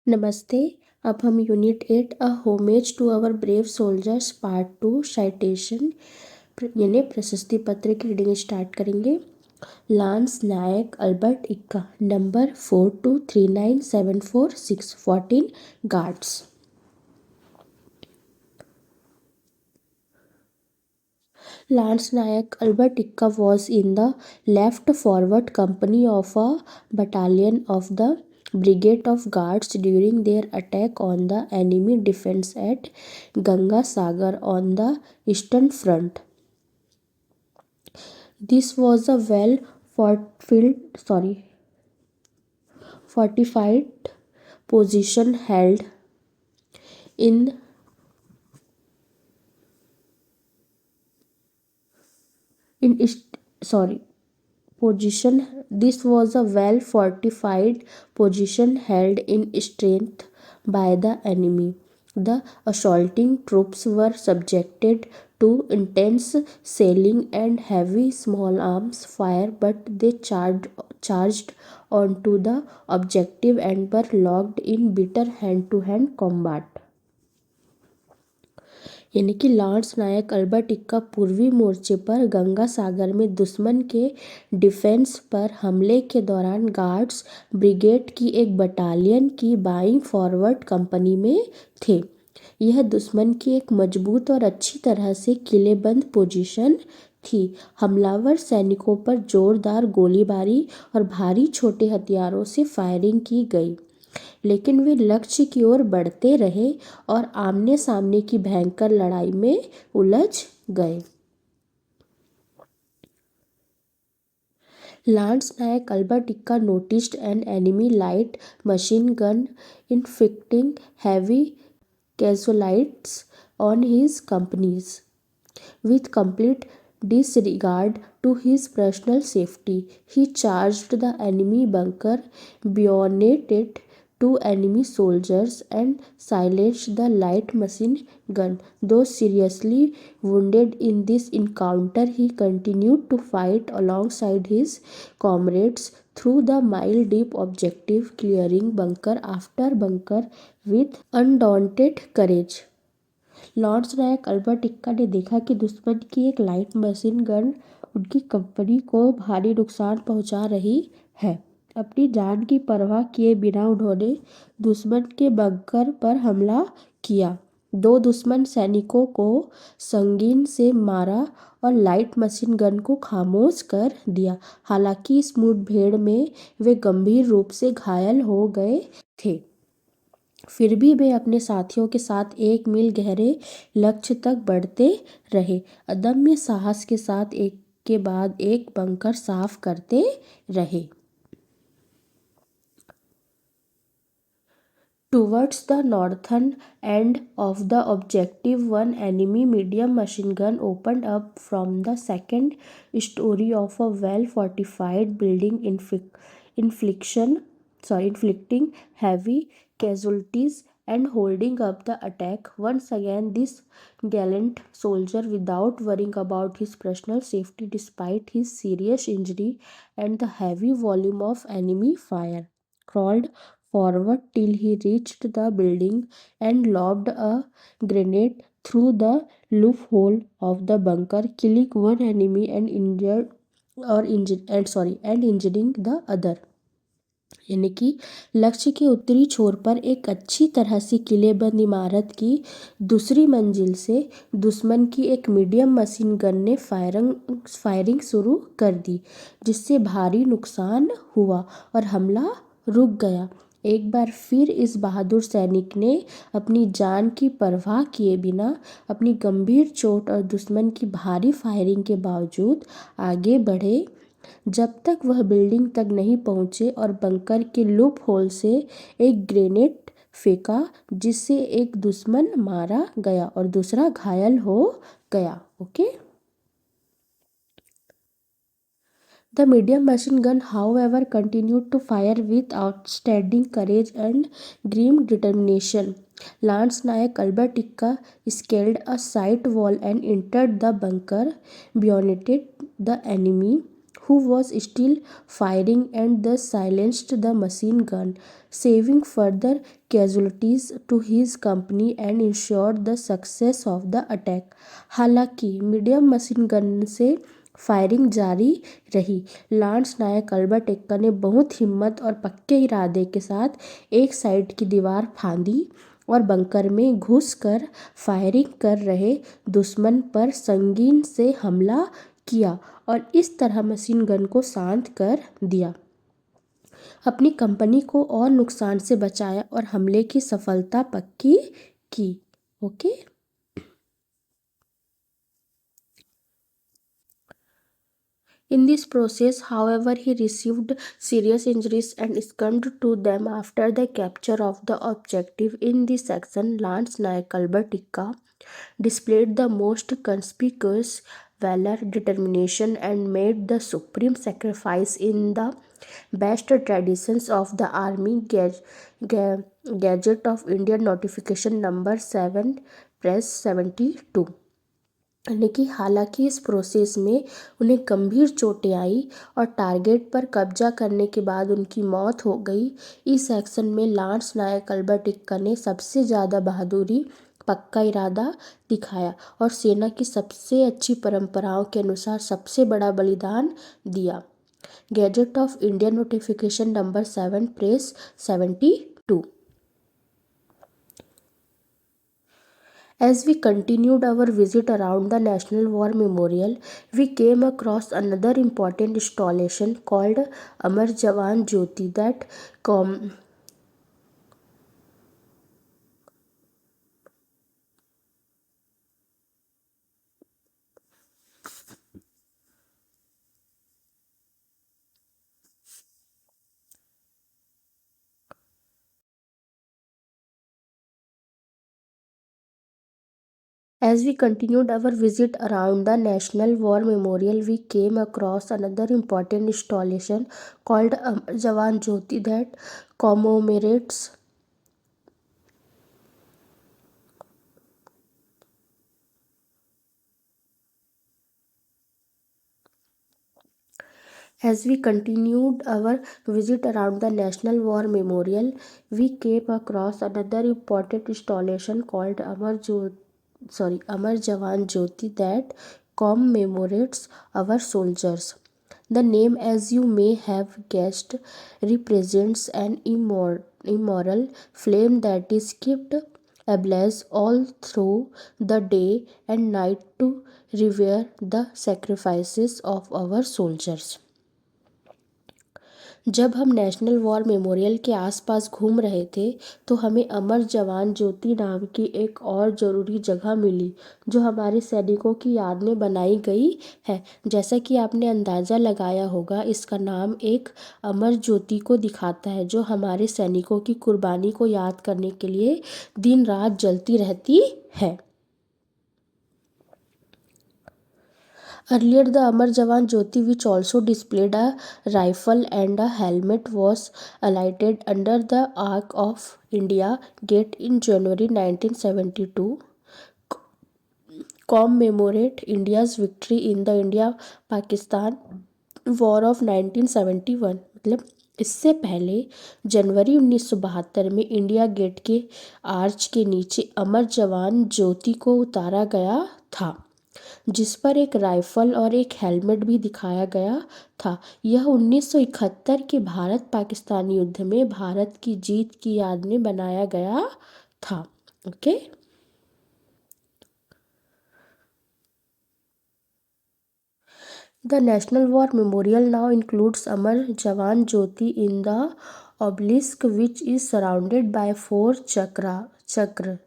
नमस्ते। अब हम unit 8 a homage to our brave soldiers part 2 citation यानी प्रशस्ति पत्र की रीडिंग स्टार्ट करेंगे। Lance Nayak Albert Ekka number 423974 14 guards. Lance Nayak Albert Ikka was in the left forward company of a battalion of the Brigade of Guards during their attack on the enemy defense at Ganga Sagar on the Eastern Front. This was a fortified position held in in ist- sorry position. This was a well fortified position held in strength by the enemy. The assaulting troops were subjected to intense shelling and heavy small arms fire, but they charged onto the objective and were locked in bitter hand to hand combat. यानी कि lance Nayak Albert इक्का पूर्वी मोर्चे पर गंगा सागर में दुश्मन के defence पर हमले के दौरान गार्ड्स ब्रिगेड की एक बटालियन की बाईं फॉरवर्ड कंपनी में थे। यह दुश्मन की एक मजबूत और अच्छी तरह से किलेबंद पोजीशन थी। हमलावर सैनिकों पर जोरदार गोलीबारी और भारी छोटे हथियारों से फायरिंग की गई, लेकिन वे लक्ष्य की ओर बढ़ते रहे और आमने सामने की भयंकर लड़ाई में उलझ गए। लांस नायक अल्बर्ट इक्का noticed an enemy light machine gun inflicting heavy casualties on his companies. With complete disregard to his personal safety, he charged the enemy bunker, bayoneted two enemy soldiers, and silenced the light machine gun. Though seriously wounded in this encounter, he continued to fight alongside his comrades through the mile-deep objective, clearing bunker after bunker with undaunted courage. लॉर्ड्स Nayak Albert Ekka ने देखा कि दुश्मन की एक light machine gun उनकी company को भारी नुकसान पहुंचा रही है। अपनी जान की परवाह किए बिना उन्होंने दुश्मन के बंकर पर हमला किया। दो दुश्मन सैनिकों को संगीन से मारा और लाइट मशीन गन को खामोश कर दिया। हालांकि इस मुठभेड़ में वे गंभीर रूप से घायल हो गए थे, फिर भी वे अपने साथियों के साथ एक मील गहरे लक्ष्य तक बढ़ते रहे, अदम्य साहस के साथ एक के बाद एक बंकर साफ करते रहे। Towards the northern end of the objective, one enemy medium machine gun opened up from the second story of a well-fortified building, inflicting heavy casualties and holding up the attack. Once again, this gallant soldier, without worrying about his personal safety despite his serious injury and the heavy volume of enemy fire, crawled forward till he reached the building and lobbed a grenade through the loophole of the bunker, killing one enemy and injuring the other. यानी कि लक्ष्य के उत्तरी छोर पर एक अच्छी तरह से किलेबंद इमारत की दूसरी मंजिल से दुश्मन की एक मीडियम मशीन गन ने फायरिंग शुरू कर दी, जिससे भारी नुकसान हुआ और हमला रुक गया। एक बार फिर इस बहादुर सैनिक ने अपनी जान की परवाह किए बिना अपनी गंभीर चोट और दुश्मन की भारी फायरिंग के बावजूद आगे बढ़े, जब तक वह बिल्डिंग तक नहीं पहुंचे और बंकर के लूप होल से एक ग्रेनेड फेंका, जिससे एक दुश्मन मारा गया और दूसरा घायल हो गया। Okay. The medium machine gun, however, continued to fire with outstanding courage and grim determination. Lance Nayak Albert Ikka scaled a side wall and entered the bunker, bayoneted the enemy, who was still firing and thus silenced the machine gun, saving further casualties to his company and ensured the success of the attack. हालांकि medium machine gun से firing जारी रही, lance Nayak Albert Ekka ने बहुत हिम्मत और पक्के इरादे के साथ एक साइड की दीवार फांदी और बंकर में घुसकर फायरिंग कर रहे दुश्मन पर संगीन से हमला किया और इस तरह मशीन गन को शांत कर दिया, अपनी कंपनी को और नुकसान से बचाया और हमले की सफलता पक्की की। Okay. In this process, however, he received serious injuries and succumbed to them after the capture of the objective. In this section, Lance Nayak Albert Ikka displayed the most conspicuous valor, determination, and made the supreme sacrifice in the best traditions of the Army Gazette of India Notification Number 7 Press 72। यानी कि हालांकि इस process में उन्हें गंभीर चोटें आई और target पर कब्जा करने के बाद उनकी मौत हो गई। इस एक्शन में लांस नायक अल्बर्ट एक्का ने सबसे ज़्यादा बहादुरी, पक्का इरादा दिखाया और सेना की सबसे अच्छी परंपराओं के अनुसार सबसे बड़ा बलिदान दिया। Gadget of India notification number 7 press 72। As we continued our visit around the National War Memorial, we came across another important installation called Amar Jawan Jyoti that As we continued our visit around the National War Memorial, we came across another important installation called Amar Jawan Jyoti that commemorates As we continued our visit around the National War Memorial, we came across another important installation called Amar Jawan Jyoti that commemorates our soldiers. The name, as you may have guessed, represents an immoral flame that is kept ablaze all through the day and night to revere the sacrifices of our soldiers. जब हम national war memorial के आसपास घूम रहे थे तो हमें अमर जवान ज्योति नाम की एक और ज़रूरी जगह मिली जो हमारे सैनिकों की याद में बनाई गई है। जैसा कि आपने अंदाज़ा लगाया होगा, इसका नाम एक अमर ज्योति को दिखाता है जो हमारे सैनिकों की कुर्बानी को याद करने के लिए दिन रात जलती रहती है। Earlier, the Amar Jawan Jyoti, which also displayed a rifle and a helmet, was alighted under the Arc of India Gate in January 1972, commemorate India's victory in the India-Pakistan War of 1971। मतलब इससे पहले जनवरी 1972 में India gate के arch के नीचे अमर जवान ज्योति को उतारा गया था, जिस पर एक राइफल और एक हेलमेट भी दिखाया गया था। यह 1971 के भारत पाकिस्तान युद्ध में भारत की जीत की याद में बनाया गया था। Okay. The National War Memorial now includes Amar Jawan Jyoti in the obelisk, which is surrounded by 4 chakra.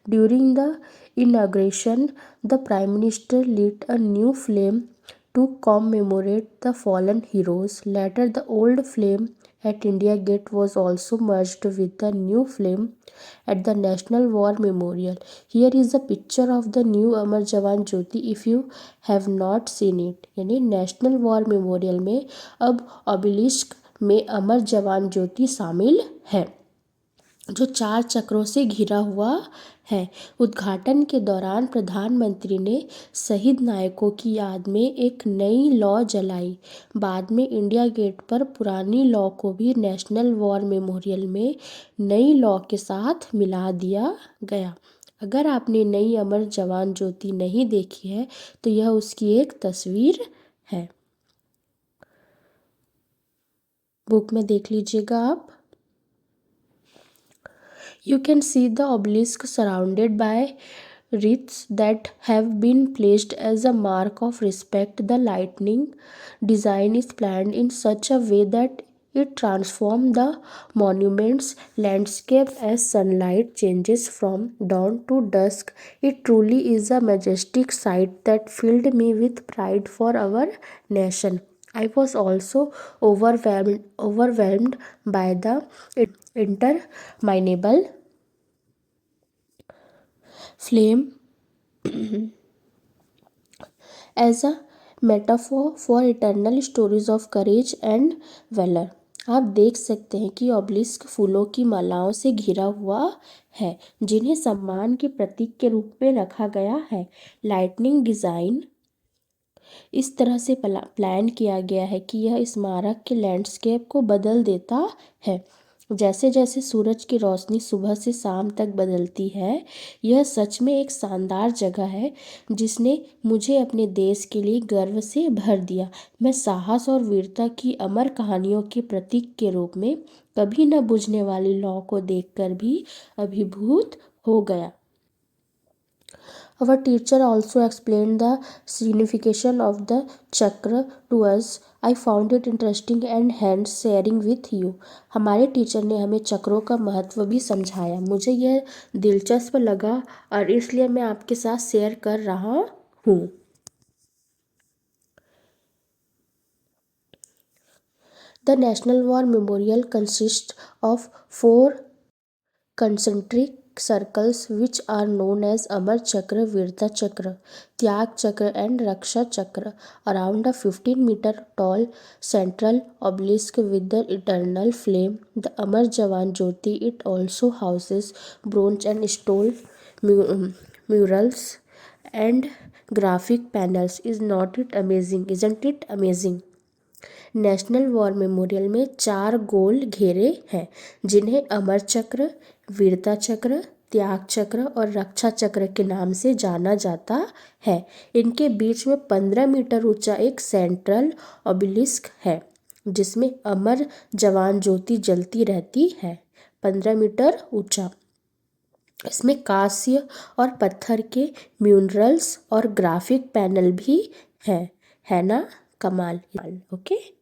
During the inauguration, the Prime Minister lit a new flame to commemorate the fallen heroes. Later, the old flame at India Gate was also merged with the new flame at the National War Memorial. Here is a picture of the new Amar Jawan Jyoti if you have not seen it। यानी national war memorial में अब ऑबिलिस्क में अमर जवान ज्योति शामिल है। जो 4 चक्रों से घिरा हुआ है। उद्घाटन के दौरान प्रधानमंत्री ने शहीद नायकों की याद में एक नई लौ जलाई। बाद में इंडिया गेट पर पुरानी लौ को भी नेशनल वॉर मेमोरियल में नई लौ के साथ मिला दिया गया। अगर आपने नई अमर जवान ज्योति नहीं देखी है तो यह उसकी एक तस्वीर है। बुक में देख लीजिएगा आप। You can see the obelisk surrounded by wreaths that have been placed as a mark of respect. The lightning design is planned in such a way that it transforms the monument's landscape as sunlight changes from dawn to dusk. It truly is a majestic sight that filled me with pride for our nation. I was also overwhelmed by the interminable flame as a metaphor for eternal stories of courage and valor. आप देख सकते हैं कि obelisk फूलों की मालाओं से घिरा हुआ है जिन्हें सम्मान के प्रतीक के रूप में रखा गया है। लाइटनिंग डिज़ाइन इस तरह से प्लान किया गया है कि यह स्मारक के लैंडस्केप को बदल देता है। जैसे जैसे सूरज की रोशनी सुबह से शाम तक बदलती है, यह सच में एक शानदार जगह है जिसने मुझे अपने देश के लिए गर्व से भर दिया। मैं साहस और वीरता की अमर कहानियों के प्रतीक के रूप में कभी न बुझने वाली लौ को देखकर भी अभिभूत हो गया। Our teacher also explained the signification of the chakra to us. I found it interesting and hence sharing with you. हमारे टीचर ने हमें चक्रों का महत्व भी समझाया। मुझे यह दिलचस्प लगा और इसलिए मैं आपके साथ शेयर कर रहा हूँ। The National War Memorial consists of 4 concentric circles which are known as Amar Chakra, Virta Chakra, Tyag Chakra and Raksha Chakra around a 15-meter tall central obelisk with the eternal flame, the Amar Jawan Jyoti. It also houses bronze and stone murals and graphic panels. Isn't it amazing? National war memorial में 4 गोल घेरे हैं जिन्हें अमर चक्र, वीरता चक्र, त्याग चक्र और रक्षा चक्र के नाम से जाना जाता है। इनके बीच में 15 मीटर ऊंचा एक सेंट्रल ऑबिलिस्क है जिसमें अमर जवान ज्योति जलती रहती है। 15 मीटर ऊंचा। इसमें कांस्य और पत्थर के म्यूरल्स और ग्राफिक पैनल भी है ना? कमाल। ओके।